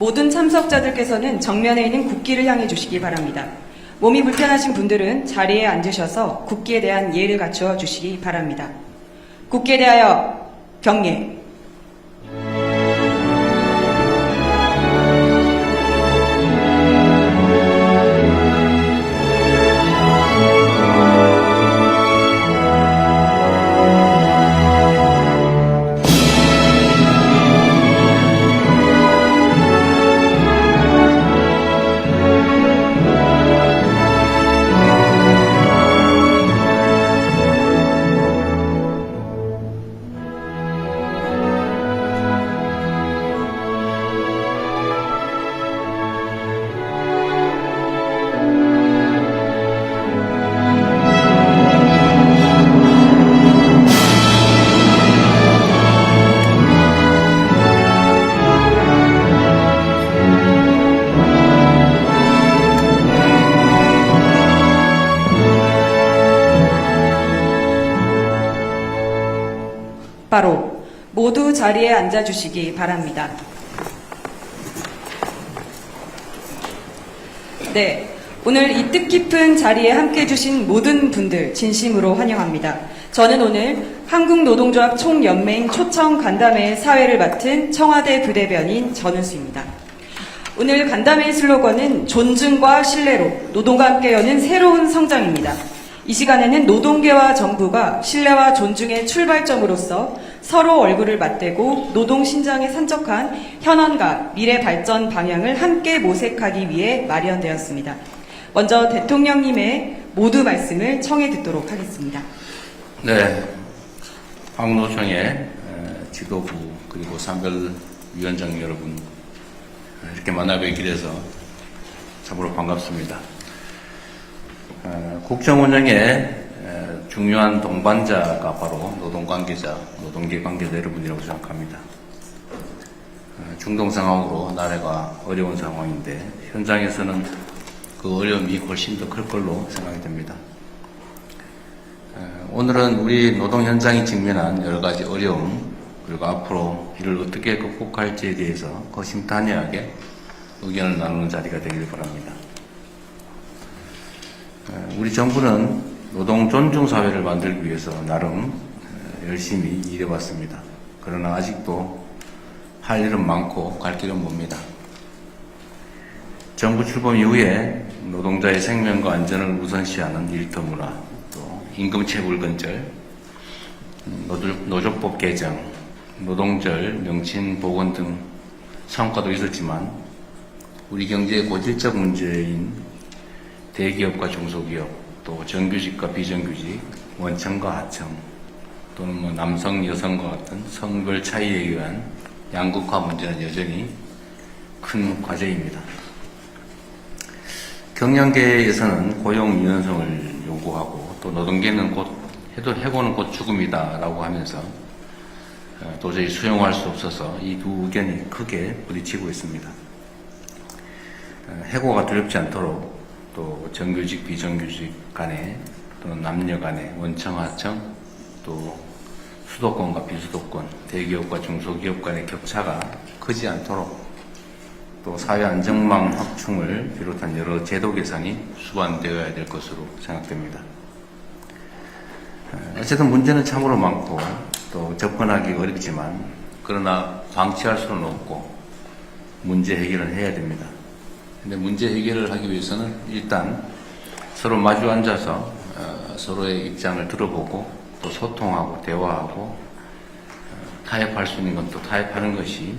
모든 참석자들께서는 정면에 있는 국기를 향해 주시기 바랍니다. 몸이 불편하신 분들은 자리에 앉으셔서 국기에 대한 예를 갖추어 주시기 바랍니다. 국기에 대하여 경례. 바로 모두 자리에 앉아주시기 바랍니다. 네, 오늘 이 뜻깊은 자리에 함께해 주신 모든 분들 진심으로 환영합니다. 저는 오늘 한국노동조합 총연맹 초청 간담회 사회를 맡은 청와대 부대변인 전은수입니다. 오늘 간담회 슬로건은 존중과 신뢰로 노동과 함께 여는 새로운 성장입니다. 이 시간에는 노동계와 정부가 신뢰와 존중의 출발점으로서 서로 얼굴을 맞대고 노동 신장에 산적한 현안과 미래 발전 방향을 함께 모색하기 위해 마련되었습니다. 먼저 대통령님의 모두 말씀을 청해 듣도록 하겠습니다. 네, 한국노총의 지도부 그리고 산별위원장 여러분 이렇게 만나뵙게 돼서 참으로 반갑습니다. 국정 운영의 중요한 동반자가 바로 노동관계자, 노동계 관계자 여러분이라고 생각합니다. 중동 상황으로 나라가 어려운 상황인데 현장에서는 그 어려움이 훨씬 더 클 걸로 생각이 됩니다. 오늘은 우리 노동 현장이 직면한 여러 가지 어려움 그리고 앞으로 이를 어떻게 극복할지에 대해서 거심탄회하게 의견을 나누는 자리가 되길 바랍니다. 우리 정부는 노동 존중 사회를 만들기 위해서 나름 열심히 일해왔습니다. 그러나 아직도 할 일은 많고 갈 길은 멉니다. 정부 출범 이후에 노동자의 생명과 안전을 우선시하는 일터 문화, 또 임금체불 근절, 노조법 개정, 노동절, 명칭 복원 등 성과도 있었지만 우리 경제의 고질적 문제인 대기업과 중소기업, 또 정규직과 비정규직, 원청과 하청, 또는 남성, 여성과 같은 성별 차이에 의한 양극화 문제는 여전히 큰 과제입니다. 경영계에서는 고용 유연성을 요구하고 또 노동계는 해고는 곧 죽음이다라고 하면서 도저히 수용할 수 없어서 이 두 의견이 크게 부딪히고 있습니다. 해고가 두렵지 않도록 또 정규직, 비정규직 간에 또는 남녀 간에 원청, 하청, 또 수도권과 비수도권, 대기업과 중소기업 간의 격차가 크지 않도록 또 사회 안정망 확충을 비롯한 여러 제도 개선이 수반되어야 될 것으로 생각됩니다. 어쨌든 문제는 참으로 많고 또 접근하기 어렵지만 그러나 방치할 수는 없고 문제 해결을 해야 됩니다. 근데 문제 해결을 하기 위해서는 일단 서로 마주 앉아서 서로의 입장을 들어보고 또 소통하고 대화하고 타협할 수 있는 건 또 타협하는 것이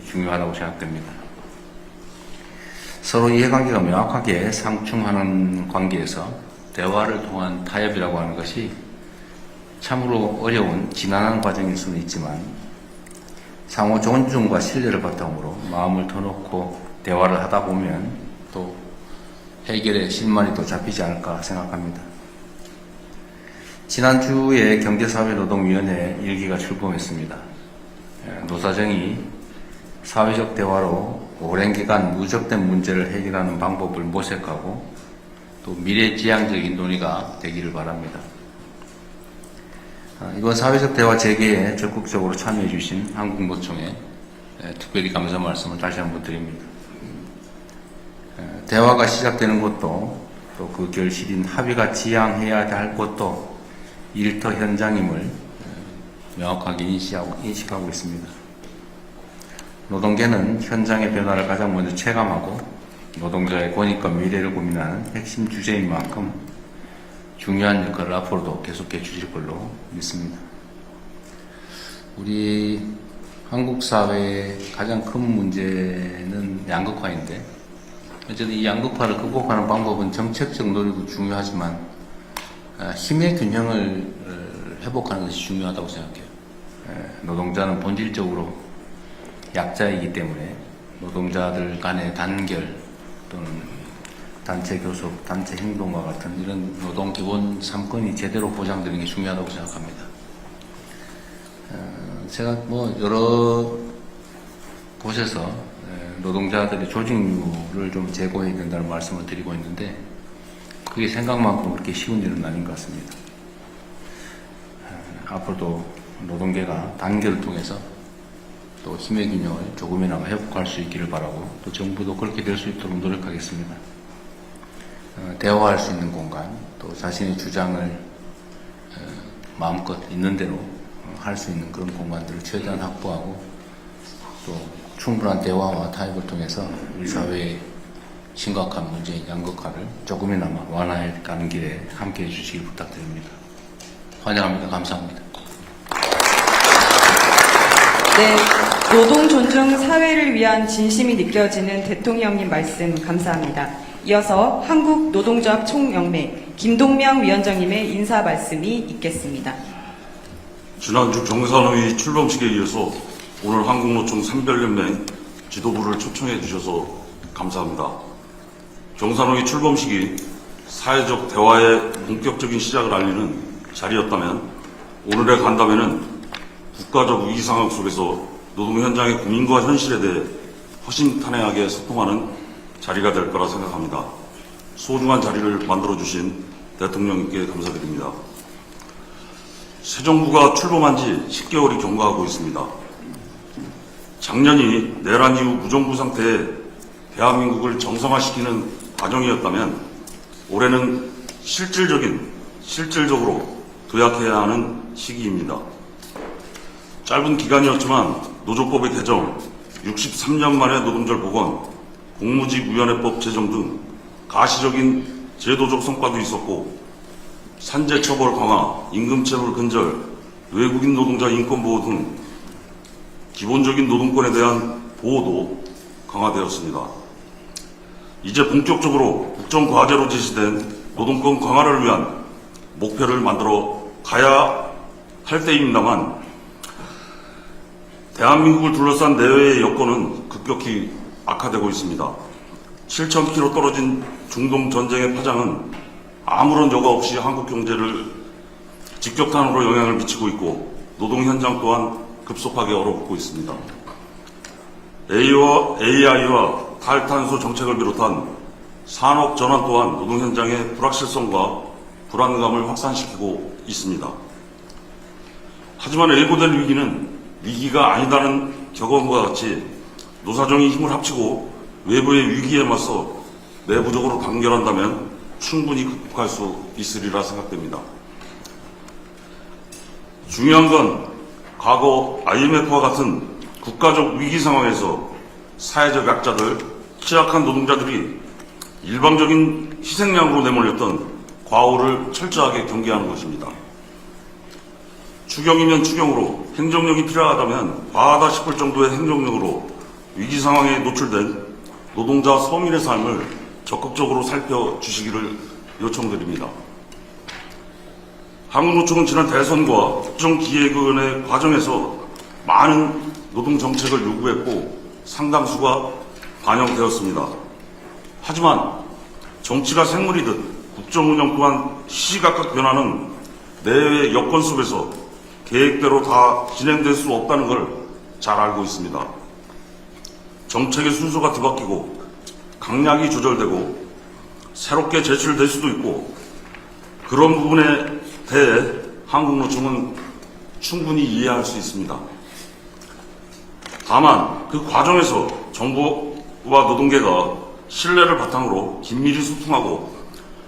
중요하다고 생각됩니다. 서로 이해관계가 명확하게 상충하는 관계에서 대화를 통한 타협이라고 하는 것이 참으로 어려운 지난한 과정일 수는 있지만 상호 존중과 신뢰를 바탕으로 마음을 터놓고 대화를 하다 보면 또 해결의 실마리 도 잡히지 않을까 생각합니다. 지난주에 경제사회노동위원회 1기가 출범했습니다. 노사정이 사회적 대화로 오랜 기간 누적된 문제를 해결하는 방법을 모색하고 또 미래지향적인 논의가 되기를 바랍니다. 이번 사회적 대화 재개에 적극적으로 참여해 주신 한국노총에 특별히 감사 말씀을 다시 한번 드립니다. 대화가 시작되는 것도 또 그 결실인 합의가 지향해야 할 것도 일터 현장임을 명확하게 인식하고 있습니다. 노동계는 현장의 변화를 가장 먼저 체감하고 노동자의 권익과 미래를 고민하는 핵심 주제인 만큼 중요한 역할을 앞으로도 계속해 주실 걸로 믿습니다. 우리 한국 사회의 가장 큰 문제는 양극화인데, 어쨌든 이 양극화를 극복하는 방법은 정책적 노력도 중요하지만 힘의 균형을 회복하는 것이 중요하다고 생각해요. 노동자는 본질적으로 약자이기 때문에 노동자들 간의 단결 또는 단체 교섭, 단체 행동과 같은 이런 노동 기본 3권이 제대로 보장되는 게 중요하다고 생각합니다. 제가 여러 곳에서 노동자들의 조직률을 좀 제고해야 된다는 말씀을 드리고 있는데, 그게 생각만큼 그렇게 쉬운 일은 아닌 것 같습니다. 앞으로도 노동계가 단결을 통해서 또 힘의 균형을 조금이나마 회복할 수 있기를 바라고, 또 정부도 그렇게 될 수 있도록 노력하겠습니다. 대화할 수 있는 공간, 또 자신의 주장을 마음껏 있는 대로 할 수 있는 그런 공간들을 최대한 확보하고, 또 충분한 대화와 타협을 통해서 우리 사회의 심각한 문제인 양극화를 조금이나마 완화해 가는 길에 함께해 주시길 부탁드립니다. 환영합니다. 감사합니다. 네, 노동 존중 사회를 위한 진심이 느껴지는 대통령님 말씀 감사합니다. 이어서 한국노동조합 총연맹 김동명 위원장님의 인사 말씀이 있겠습니다. 지난주 경산의 출범식에 이어서 오늘 한국노총 산별연맹 지도부를 초청해 주셔서 감사합니다. 경산의 출범식이 사회적 대화의 본격적인 시작을 알리는 자리였다면, 오늘의 간담회는 국가적 위기 상황 속에서 노동 현장의 고민과 현실에 대해 허심탄회하게 소통하는 자리가 될 거라 생각합니다. 소중한 자리를 만들어주신 대통령님께 감사드립니다. 새 정부가 출범한 지 10개월이 경과하고 있습니다. 작년이 내란 이후 무정부 상태에 대한민국을 정상화시키는 과정이었다면, 올해는 실질적으로 도약해야 하는 시기입니다. 짧은 기간이었지만 노조법의 개정, 63년 만에 노동절 복원, 공무집위원회법 제정 등 가시적인 제도적 성과도 있었고, 산재처벌 강화, 임금체불 근절, 외국인 노동자 인권보호 등 기본적인 노동권에 대한 보호도 강화되었습니다. 이제 본격적으로 국정과제로 제시된 노동권 강화를 위한 목표를 만들어 가야 할 때입니다만, 대한민국을 둘러싼 내외의 여건은 급격히 악화되고 있습니다. 7,000km 떨어진 중동 전쟁의 파장은 아무런 여과 없이 한국 경제를 직격탄으로 영향을 미치고 있고, 노동 현장 또한 급속하게 얼어붙고 있습니다. AI와 탈탄소 정책을 비롯한 산업 전환 또한 노동 현장의 불확실성과 불안감을 확산시키고 있습니다. 하지만 예고된 위기는 위기가 아니다는 격언과 같이 노사정이 힘을 합치고 외부의 위기에 맞서 내부적으로 단결한다면 충분히 극복할 수 있으리라 생각됩니다. 중요한 건 과거 IMF와 같은 국가적 위기 상황에서 사회적 약자들, 취약한 노동자들이 일방적인 희생양으로 내몰렸던 과오를 철저하게 경계하는 것입니다. 추경이면 추경으로, 행정력이 필요하다면 과하다 싶을 정도의 행정력으로 위기 상황에 노출된 노동자 서민의 삶을 적극적으로 살펴주시기를 요청드립니다. 한국노총은 지난 대선과 국정기획위원회 과정에서 많은 노동정책을 요구했고 상당수가 반영되었습니다. 하지만 정치가 생물이듯 국정운영 또한 시시각각 변하는 내외의 여건 속에서 계획대로 다 진행될 수 없다는 걸 잘 알고 있습니다. 정책의 순서가 뒤바뀌고 강약이 조절되고 새롭게 제출될 수도 있고, 그런 부분에 대해 한국노총은 충분히 이해할 수 있습니다. 다만 그 과정에서 정부와 노동계가 신뢰를 바탕으로 긴밀히 소통하고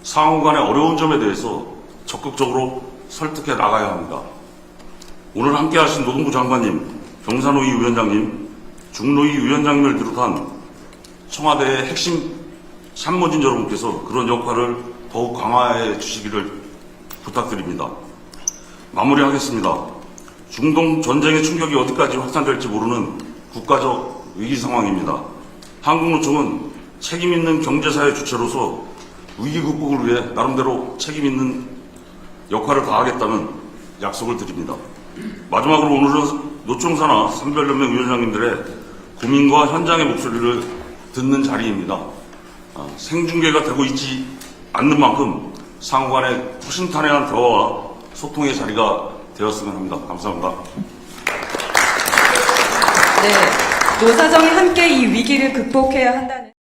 상호 간의 어려운 점에 대해서 적극적으로 설득해 나가야 합니다. 오늘 함께하신 노동부 장관님, 경사노위 위원장님, 중노위 위원장님을 비롯한 청와대의 핵심 참모진 여러분께서 그런 역할을 더욱 강화해 주시기를 부탁드립니다. 마무리하겠습니다. 중동 전쟁의 충격이 어디까지 확산될지 모르는 국가적 위기 상황입니다. 한국노총은 책임 있는 경제사회 주체로서 위기 극복을 위해 나름대로 책임 있는 역할을 다하겠다는 약속을 드립니다. 마지막으로 오늘은 노총사나 산별연맹 위원장님들의 고민과 현장의 목소리를 듣는 자리입니다. 생중계가 되고 있지 않는 만큼 상호 간의 허심탄회한 대화와 소통의 자리가 되었으면 합니다. 감사합니다. 네, 노사정이 함께 이 위기를 극복해야 한다는